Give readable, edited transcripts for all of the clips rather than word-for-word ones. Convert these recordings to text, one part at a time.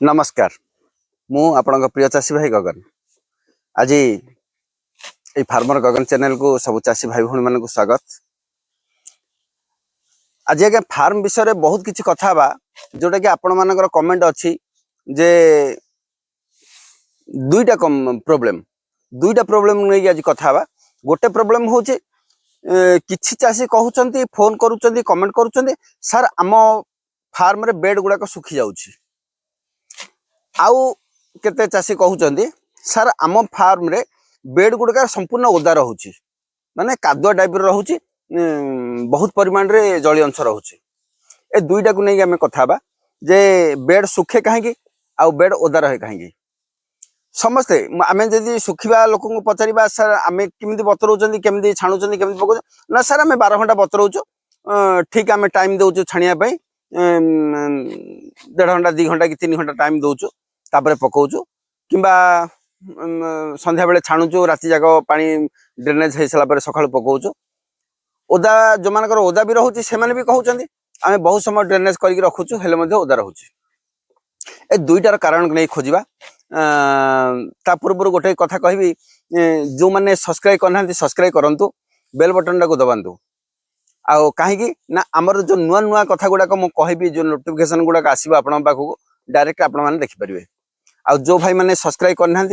नमस्कार मु आपण प्रिय चाषी भाई गगन आज ये फार्मर गगन चैनल को सब चाषी भाई भूणी मान स्वागत। आज आगे फार्म विषय बहुत किसी कथा बा जोटा कि आपण मानकर कमेंट अच्छी जे दुईटा प्रोब्लेम नहीं आज कथा बा। गोटे प्रोब्लेम हूँ किसी चाषी कहते फोन करुँच कमेंट करुँच सर आम फार्म रे बेड गुड़ाक सुखी जाउछि आउ केते चाषी कहते सर आम फार्म रे बेड गुड़ाक संपूर्ण ओदा रोचे माने कादुआ टाइप रोचे बहुत परिमाण रे जलीय अंश रोचे। ए दुईटा को नहीं आम कथा बा जे बेड सुखे कहीं आउ बेड ओदा रहे कहीं समस्ते आम जदि सुखा लोक पचार सर आम केमी बतरौं केमी छाणुच्च केमी पकाऊ ना सर आम 12 घंटा बतरौचु ठीक आम टाइम दौचु छाणिया 1.5 घंटा 2 घंटा कि 3 घंटा टाइम दौचु तापर पकाउचु किंबा संध्या बेले छाणुचु राति जाक पानी ड्रेनेज हो सारा सका पकाउचु ओदा जो मान ओदा भी रोचे से भी कहते आम बहुत समय ड्रेनेज करके रखुचु हेले ओदा रोचे। ए दुईटार कारण नहीं खोजा ता पूर्व गोटे कथा कहबी जो मैंने सब्सक्राइब करना सब्सक्राइब करूँ बेल बटन टाक दबातु आउ कहीं ना आमर जो नुआ नुआ कथा गुड़ाक मुझे जो नोटिफिकेशन गुड़ाक आसो आपण पाखक डायरेक्ट आपण मैंने देखिपारे आ जो भाई मैंने सब्सक्राइब करना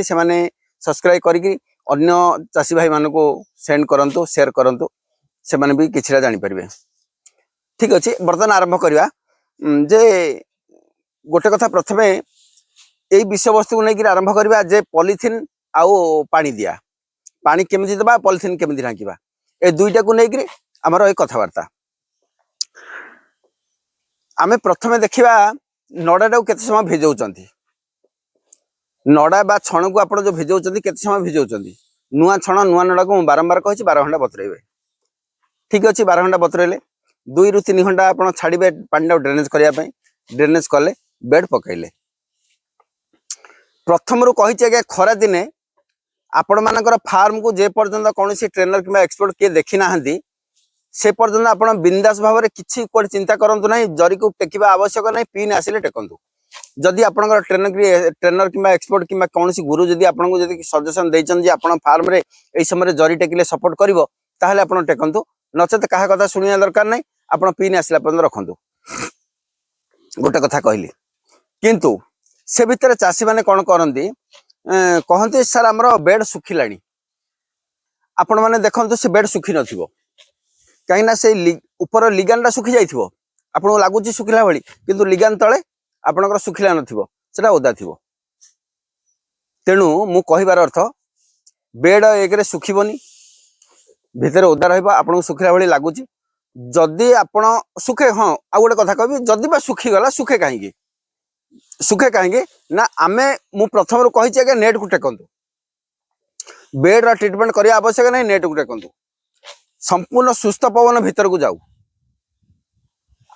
सब्सक्राइब करके अन्य चाषी भाई मान को सेंड करूँ शेयर करूँ से मैंने भी किसी जानीपारे। ठीक अच्छे बर्तमान आरंभ करवा जे गोटे कथा प्रथम यही विषय वस्तु को लेकर आरंभ करवा जे पॉलिथिन आउ पानी दिया पानी केमिति दबा पॉलिथिन केमिति ढांकिबा ए दुईटा को लेकर आमर ए कथबार्ता। आम प्रथम देखा नड़ाटा केते समय भिजौचंती नड़ा बा छण को आप जो भिजौचंती केते समय भिजौचंती नुआ छण नुआ नड़ा को बारंबार कही 12 घंटा बतरेबे। ठीक अच्छे 12 घंटा बतरेले 2 ରୁ 3 घंटा आप छाड़े पानी ड्रेनेज करने ड्रेनेज कले बेड पकईले प्रथम रू कही आज्ञा खरा दिने आपण मानकर फार्म को जे पर्यंत कौन ट्रेनर कि एक्सपर्ट किए देखी ना से पर्यंत आप बिंदास भाव में किसी कोई चिंता करूँ ना जरी को टेकिबा आवश्यक नहीं पीन आसिले टेकंतु जदि आपनकर ट्रेनर कि एक्सपर्ट कि कौन गुरु जदि आपको जदि सजेसन देइछन आप फार्म रे एई समय जरी टेकिले सपोर्ट करिवो ताहले आपण टेकंतु नचेत कहा कथा शुणिया दरकार नहीं आप पीन आसला पर्यंत रखंतु गोटे कथा कहली किंतु से भितर चाषी मैंने कौन करती कहते सर आमर बेड सुखिलानी आपण मैंने देखते से बेड सुखी नथिबो कहीं से ऊपर लिगानटा सुखी जाइथिबो आपको लगुच सुखिला भाई किंतु लिगान तले आपणकर सुखिला नथिबो सेटा ओदा थिबो तेणु मु कहिबार अर्थ बेड एक सुखिबनी भितर ओदा रहिबा आपको सुखिला भाई लगुच जदि आपण सुखे हाँ आ गोटे कथा कहबी जदि बा सुखी गला सुखे कहीं ना आमे मु प्रथम रू कही आगे नेट को टेकंतु बेड रा ट्रीटमेंट करिया आवश्यक नहीं नेट को टेकंतु संपूर्ण सुस्थ पवन भीतर को जाऊ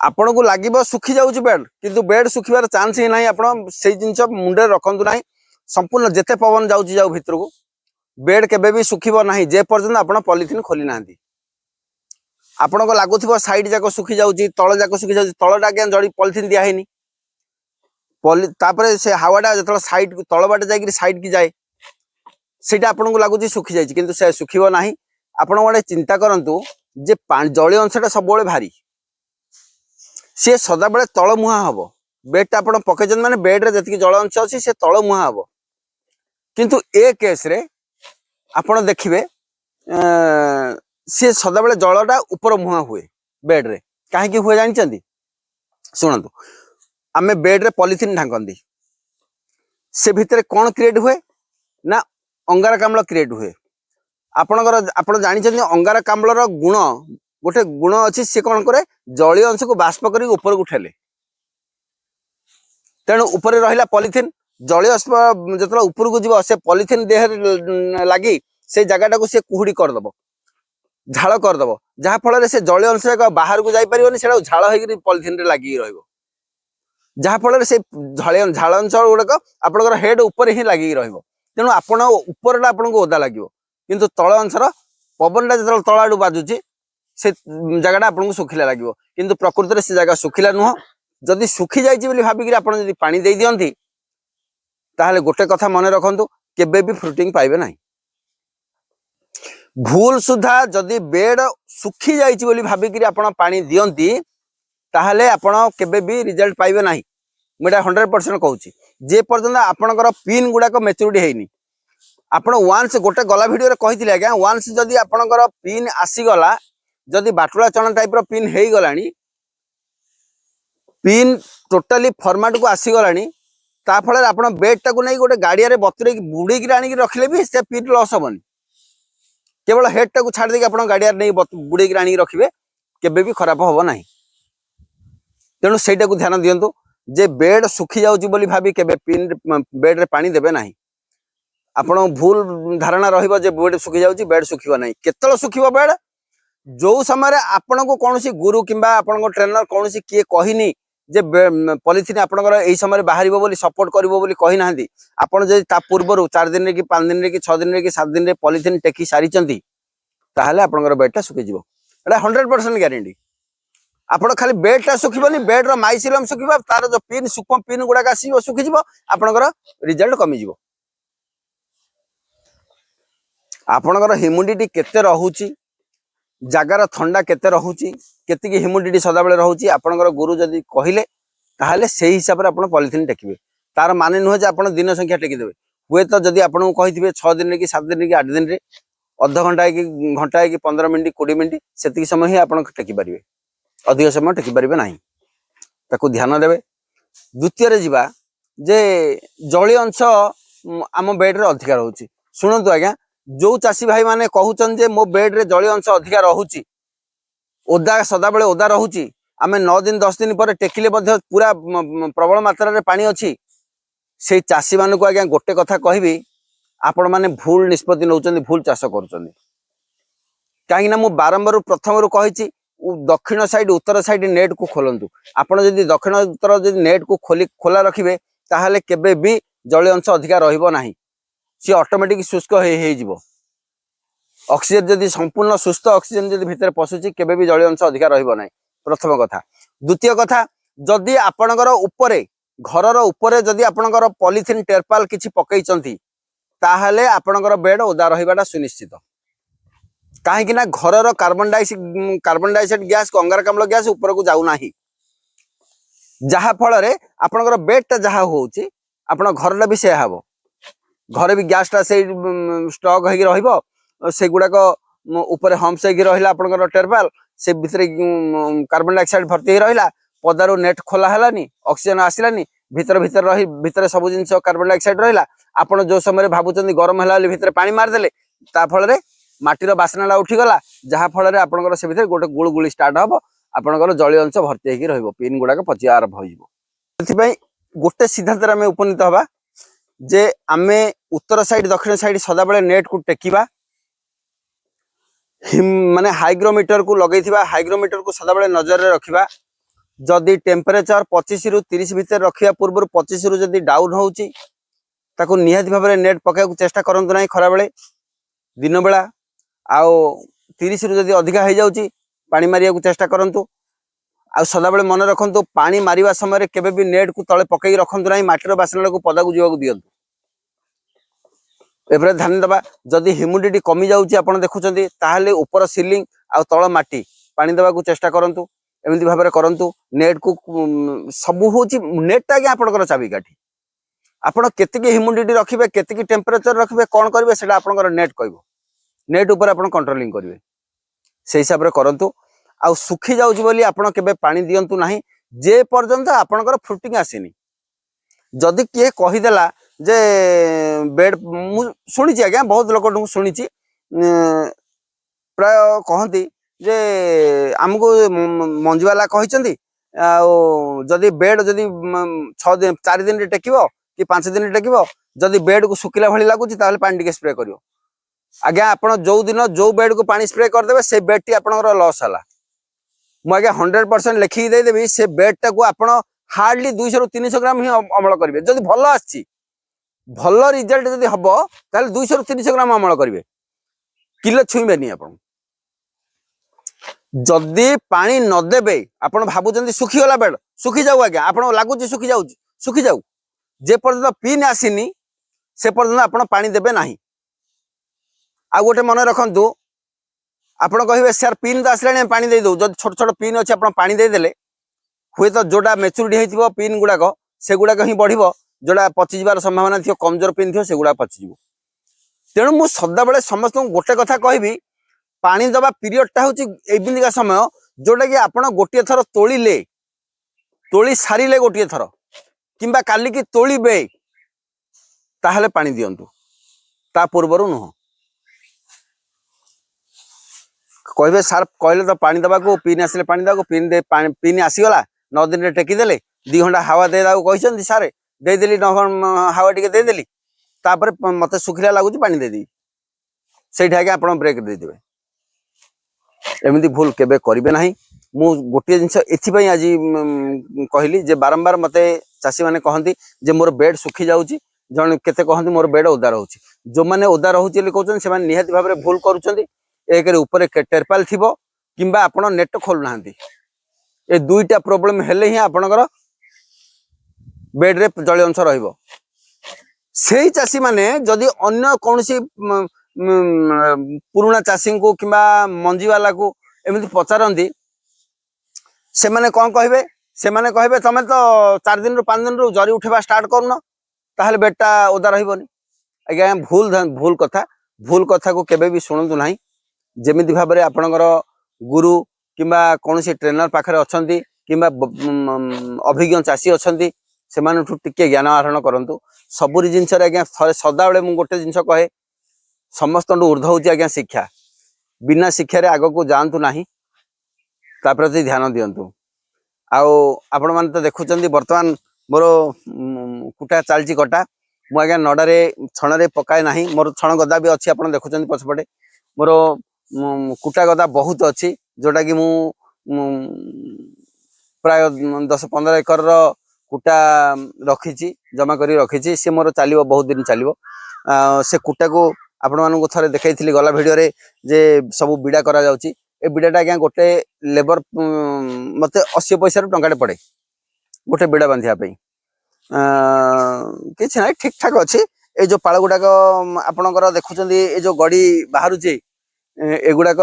आपण को लागिबो सुखी जाउची बेड किंतु बेड सुखिबार चांस ही नहीं आपण से जिंस मुंडे रखंतु नहीं संपूर्ण जेते पवन जाउची जाऊ भीतर को बेड केबे भी सुखिबो नहीं जे पर्यंत आपण पॉलिथिन खोली नांती आपण को लागुथिबो साइड जाको सुखी जाउची तळ जाको सुखी जाउची तळटा के जड़ी पॉलिथिन दिया हैनी तापरे से हावाटा जतल साइड तळ बाटे जाई साइड की जाए सेटा आपण को लागुची सुखी जाई किंतु से सुखिबो नहीं आपण गोटे चिंता करंतु जे जलीय अंशटा सब बेले भारी सी सदा बेले तल मुहा हम बेडटा आप पकईन माने बेड्रे जी जल अंश अच्छी से तल मुहा हम किंतु ए केस रे आपण देखिए सी सदा बेले जलटा ऊपर मुहा हुए बेड्रे कहीं हुए जानते शुणु आमे बेड्रे पॉलिथिन ढांकती से भितर कौन क्रिएट हुए ना अंगारकाम्ल क्रिएट हुए आपणकर आप जानते अंगारकाम्लर गुण गोटे गुण अच्छी सी कौन करे जलीय अंश को बाष्प कर ऊपर को उठेले तेणु ऊपर रहा पॉलिथिन जलीय अंश जो ऊपर को जीव से पॉलिथिन देह लगी से जगटा को सी कुहुड़ी करदब झाड़ करदब जहाँ फल से जलीय अंश बाहर को जापर से झाड़ हो पॉलिथिन रे लगी रही जहाँ फल से झाड़ अंश गुड़ाक आपंकर हेड उपर ही लगी तेणु आपण उपरटा आपको ओदा लगे किंतु तल अंशर पवनटा जो तल आड़ू बाजुची से जगटा आपको सुखिला लगे किंतु प्रकृति से जगह सुखिला नुह जदि सुखी जाइए भाविक आप पानी दे दियंती ताहले गोटे कथा मन रखंतु केबे भी फ्रुटिंग पाइबे नहीं। भूल सुधा जदि बेड सुखी जाइछि बोली भाबिकी आपण पानी दियंती ताहले आपण केबे भी रिजल्ट पाइबे नहीं। मुझे 100% कहूँ जे पर्यंत आपणकर पिन गुड़ाक मैच्योरिटी हैनी आपण वान्स गोटे गला भिडियो कही आज्ञा वान्स जदि आपणकर पिन आसीगला जदि बाटुला चना टाइप रो पिन हो गला पिन टोटाली फॉर्मेट को आसीगला ताफल आप बेड टाक नहीं गोटे गाड़िया बतुरे बुड़ेक आनिक रखिले भी से पिन लस हेनी केवल हेड टाक छाड़ देकी आप गाड़िया नहीं बुड़ेक आनिक रखिए केबे भी खराब हम ना। तेणु सहीटा को ध्यान दिंतु जे बेड सुखी जाउची बोली भाभी केबे पिन बेड रे पानी देबे नाही। आपण भूल धारणा रहिबो जे बेड सुखी जाउची बेड सुखिबो नाही। केतल सुखिबो बेड जो समय आपण को कोनोसी गुरु किंबा आपण को ट्रेनर कोनोसी किए कहिनी जे पॉलिथिन आपणकर एई समय बाहरिबो बोली सपोर्ट करिवो बोली कहि नाहंती। आपण जे ता पूर्वरु 4 दिन रे कि 5 दिन रे कि 6 दिन रे कि 7 दिन रे पॉलिथिन टेकी सारिचंती ताहाले आपणकर बेडटा सुखि जिवो। एटा 100% ग्यारंटी। आपण खाली बेडटा सुखिबोनी बेड रो माइसिलम सुखिबो तार जो पिन सूक्ष्म पिन गुडा आसीबो सुखि जिवो आपणकर रिजल्ट कमी जिवो। आपणकर ह्यूमिडिटी केते रहूची जगार ठंडा केते रहूची केतिकी ह्यूमिडिटी सदा बेले रहूची आपणकर गुरु जदि कहिले ताहाले सेही हिसाब रे आपण पॉलिथिन टेकिबे। तार माने नुह जे आपण दिन संख्या टेकी देबे हुए तो जदि आपण को कहिथिबे 6 दिन रे कि 7 दिन रे कि 8 दिन रे आधा घंटा कि घंटा कि 15 मिनिट 20 मिनिट सेतिकी समय ही आपण टेकी परिबे अधिक समय टेकी परिबे नाही। ताकू ध्यान देबे। द्वितीय रे जिबा जे जली अंश आम बेड रे अधिकार होची। सुनंतु आज्ञा जो चासी भाई माने कहउचन जे मो बेड रे जली अंश अधिकार रहूची ओदा सदा बेले ओदा रहूची आमे 9 दिन 10 दिन पर टेकिले मध्ये पूरा प्रबल मात्रा रे पानी अछि से चासी मान को आज्ञा गोटे कथा कहबी आपण माने भूल निष्पत्ति नउचंदी भूल चाष करूचंदी। काहे ना मु बारंबार प्रथम रु कहिची दक्षिण साइड उत्तर साइड नेट को खोलंतु। आपण जदि दक्षिण उत्तर जदि नेट को खोला रखिबे ताहाले केबे भी जली अंश अधिकार रहिबो नाही। सी ऑटोमेटिक शुष्क हे जिवो। ऑक्सीजन जदि संपूर्ण सुस्थ ऑक्सीजन जदि भीतर पसुची केबे भी जली अंश अधिकार रहिबो नाही प्रथम कथा। द्वितीय कथा जदि आपणकर ऊपरे घरर ऊपरे जदि आपणकर पॉलिथिन टेरपाल किछि पकैचंती ताहाले आपणकर बेड ओदा रहिबाटा सुनिश्चित। काहे कि ना घरर कार्बन डाइऑक्साइड गैस को अंगारकाम्ल गैस ऊपर को जाउ नाही जहा फल रे आपणकर बेडटा जहा होउची आपण घरटा भी से हबो घरे भी गैसटा से स्टॉक होगी रहिबो से गुडाक ऊपर हम्स होगी रहिला आपणकर टेरपाल से भितरे कार्बन डाइऑक्साइड भर्ती रहिला पदारू नेट खोला हलानी ऑक्सीजन आसिलानी भीतर भीतर रही भीतर सब जिनस कार्बन डाइऑक्साइड रहिला आपण जो समय भाबुचंदी गरम हला भीतर पानी मार देले ता फल रे माटीर बासनाटा उठीगला जहा फल रे आपणकर से भीतर गोटे गुळगुळी स्टार्ट हबो आपणकर जली अंश भर्ती होगी रहिबो पिन गुडाक पचिया आरंभ होइबो। सेति गोटे सिद्धांत रे हमें उपनीत हबा जे आमे उत्तर साइड दक्षिण साइड सदा बेले नेट को टेकिबा माने हाइग्रोमीटर को लगेइथिबा हाइग्रोमीटर को सदा बेले नजर रे रखिबा। जदि टेम्परेचर 25 रु 30 भीतर रखिया पूर्व 25 रु जदि डाउन होउची ताको निहाती भाबे रे नेट पकाय को चेष्टा करंतु नाही खरा बेले दिन बेला आउ 30 रु जदि अधिका हो जाउची पानी मारिया को चेष्टा करंतु। आ सदा बेले मन रखंतु पानी मारिबा समय रे केबे भी नेट को तळे पकई रखंतु नाही माटीर बासना को पदा को जीवा को दियंतु। एपरे ध्यान दबा जदि ह्यूमिडिटी कमी जाउची आपण देखुचंदी ताहाले ऊपर सीलिंग आ तळ माटी पानी देबा को चेष्टा करंतु। एमती भाबरे करंतु नेट को सब होची नेट टा आपणकर चाबिकाठी आपण केतिकी ह्यूमिडिटी रखिबे केतिकी टेम्परेचर रखिबे कोन करिवे सेटा आपणकर नेट कहबो नेट ऊपर आपण कंट्रोलिंग करिवे से हिसाब रे करंतु। आ सुखी जाउची बोली आपण केबे पानी दियंतु नाही जे पर्यंत आपणकर फ्रुटिंग आसीनी। जदि किए कहिदेला जे बेड मु सुनिची आज्ञा बहुत लोक सुनिची प्राय कहती जे आमको मंजुवाला कहिचंदी जदि बेड जदि 6 दिन 4 दिन रे टेकिबो कि 5 दिन रे टेकिबो जदि बेड को सुकिला भली लागुची ताले पानी टिके स्प्रे करियो। आज्ञा आपण जो दिन जो बेड को पानी स्प्रे कर देबे से बेड टी आपनकर लॉस हला मु आज्ञा 100% लिखि दे देबी से बेड टा को आपण हार्डली 200 रु 300 ग्राम ही अमल करिवे। जदि भलो आछि भलो रिजल्ट जदि हबो ताले 200 रु 300 ग्राम अमल करिवे किलो छुइबे नि आपण। जदि पानी न देबे आपण भाबुचंदी सुखी गला बेड सुखी जाऊ आज्ञा आपण लागुची सुखी जाऊ जे पर्यंत पिन आसीनी से पर्यंत आपण पानी देबे नाही। आ गोटे मन रखंतु आपण कहिबे सर पिन तो आसलानी पानी दे दो, जब छोट छोट पिन अच्छे आप पानी दे देले हुए तो जोटा मेचुरिटी होइथिबो पिन गुड़ाक से गुड़ाक ही बढ़िबो, जोटा पचि जिबार संभावना थियो कमजोर पिन थियो से गुड़ा पचि जिवो। तेणु मु सदा बेले समस्त गोटे कथा कहबी पानी दबा पीरियडटा होची एबिंदिका समय जोटा कि आपण गोटे थर तोलिले तोली सारिले गोटे थर किंबा काली की तोलिबे ताहले पानी दियंतु, ता पूर्वरु नुह। कहबे सार कहले तो पानी दबा को पिन आसिले पानी दबा को पिन आसीगला 9 दिन रे टेकी देले 2 घंटा हवा दे दाऊ कहछन सारे दे देली हवा टिके दे देली तापर मते सुखिला लागुची पानी दे दी सेठी आगे आपण ब्रेक दे देबे। एमिति भूल केबे करिवे नाही। मु गोटे जिंस एथि आज कहली जे बारंबार मते चासी माने कहंती जे मोर बेड सुखी जाउची, जण केते कहंती मोर बेड ओदा रहउची। जो माने ओदा रहउची ले कहउछन से माने निहाती भाबरे भूल करूछंती। एक रे ऊपर टेरपाल थिबो किंबा आपण नेट खोल नाहंती, ए दुईटा प्रॉब्लम हेले ही आपणकर बेड रे जल अंश रहिबो। सेही चासी माने जदि अन्य कोनसी पुराना चासी को किंबा मंजी वाला को एमिति पचारंती से माने कोन कहबे, से माने कहबे तमे तो 4 दिन रो 5 दिन रो जरी उठेबा स्टार्ट करनो ताहले बेडटा ओदा रहिबोनी। आज्ञा भूल कथा को केबे भी सुनंतु नाही। जेमिति भाबरे आपणकर गुरु किंबा कोनसी ट्रेनर पाखरे अछंती किंबा अभिज्ञ चासी अछंती सेमानठु टिके ज्ञान आहरण करंतु। सबुरी जिंस रे आज्ञा सदा बेले मु गोटे जिंस कहे समस्तंडु ऊर्ध्व होची आज्ञा शिक्षा। बिना शिक्षा रे आगो को जानतु नाही, ता प्रति ध्यान दियंतु। आउ आपण मान तो देखुचंदी वर्तमान मोर कुटा चालची कटा मु आज्ञा नडारे छणरे पकाए नाही। मोर छण गदा भी अछि आपण देखुचंदी पछपटे मोर कुटा गदा बहुत अछि जोटा कि मु प्राय 10-15 एकर रो कुटा रखिची जमा करी रखिची। से मोर चलिबो बहुत दिन चलिबो। से कुटा को आपण मानू थरे देखैथिली गला वीडियो रे जे सब बिडा करा जाउची। ए बिडाटा आज्ञा गोटे लेबर मते 80 पैसा रो टंकाटे पड़े गोटे बिडा बांधिया पई। किछ नाही ठीक ठाक अछि। ए जो पाळ गुडाक आपणकर देखुचंदी ए जो गडी बाहरुची एगुडाक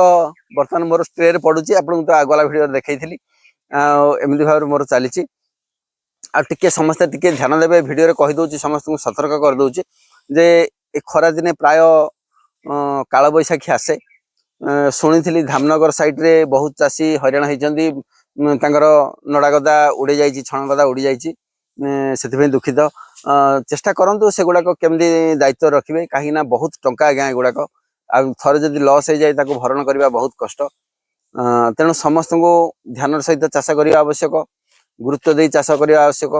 वर्तमान मोर स्ट्रे रे पडुची। आपण तो गला वीडियो देखैथिली। एमिति भाबरे मोर चलीची। आ टिके समस्त टिके ध्यान देबे वीडियो रे कहि दोची समस्त को सतर्क कर दोची जे ए खरा दिने प्राय काल बैसाखी आसे। शुणी धामनगर साइड रे बहुत चाषी हैरान होती तांकर नड़ा गदा उड़ी जाइए छण गदा उड़ी जाइए से दुखित। चेष्टा करंतु से गुड़ाक केमती दायित्व रखिए कहीं बहुत टंका आज्ञा गुड़ाक थे जब लस हो जाए भरण करने बहुत कष्ट। तेणु समस्त को ध्यान सहित चाष करने आवश्यक, गुरुत्व दे चाष करने आवश्यक।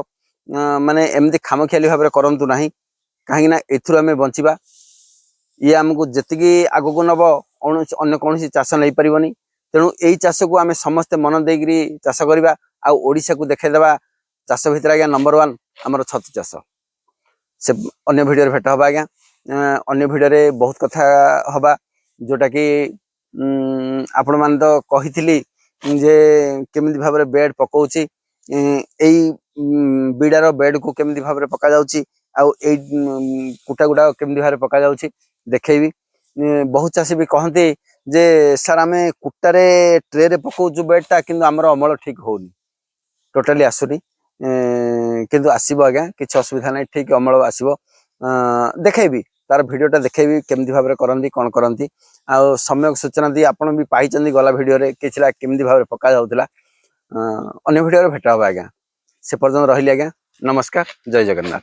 माने एमती खामखियाली भाव में करंतु नहीं कहीं एथुर आम बंचा ये आमको जी आग को नब अन्य कौन चाष नहीं पारनी। तेणु यही चाष को आम समस्ते मन देकर चाष करवा आशा को देखा चाष भितर आज्ञा नंबर 1 आमर छतु चाष। से अन्य भिडियो भेट हवा आज्ञा अन्य भिडियो बहुत कथा हवा जोटा कि आपण मान तो कही जे केमिति भाव में बेड पकाउची बिडार बेड को केमिति भाव में पका जाउची कुटा गुड़ा केमिति भाव में पका जाउची देखैबी। बहुत चाषी भी कहते जे सर आम कुटारे ट्रे रे पकाउछु बेडटा किंतु आमर अमल ठीक होनी टोटाली आसुनी किंतु आसीबो आज्ञा किछि असुविधा नहीं ठीक अमल आसीबो। देखैबी तार भिडियोटा देखैबी केमिति भाव में करंती कोन करंती आ सम्यक सूचना दी आपण भी पाइचंदी गला भिडियो रे किछला केमिति भाव में पका जाउतला। अन्य भिडियो रे भेटा हबा आज्ञा से पर्यंत रहिली आज्ञा नमस्कार जय जगन्नाथ।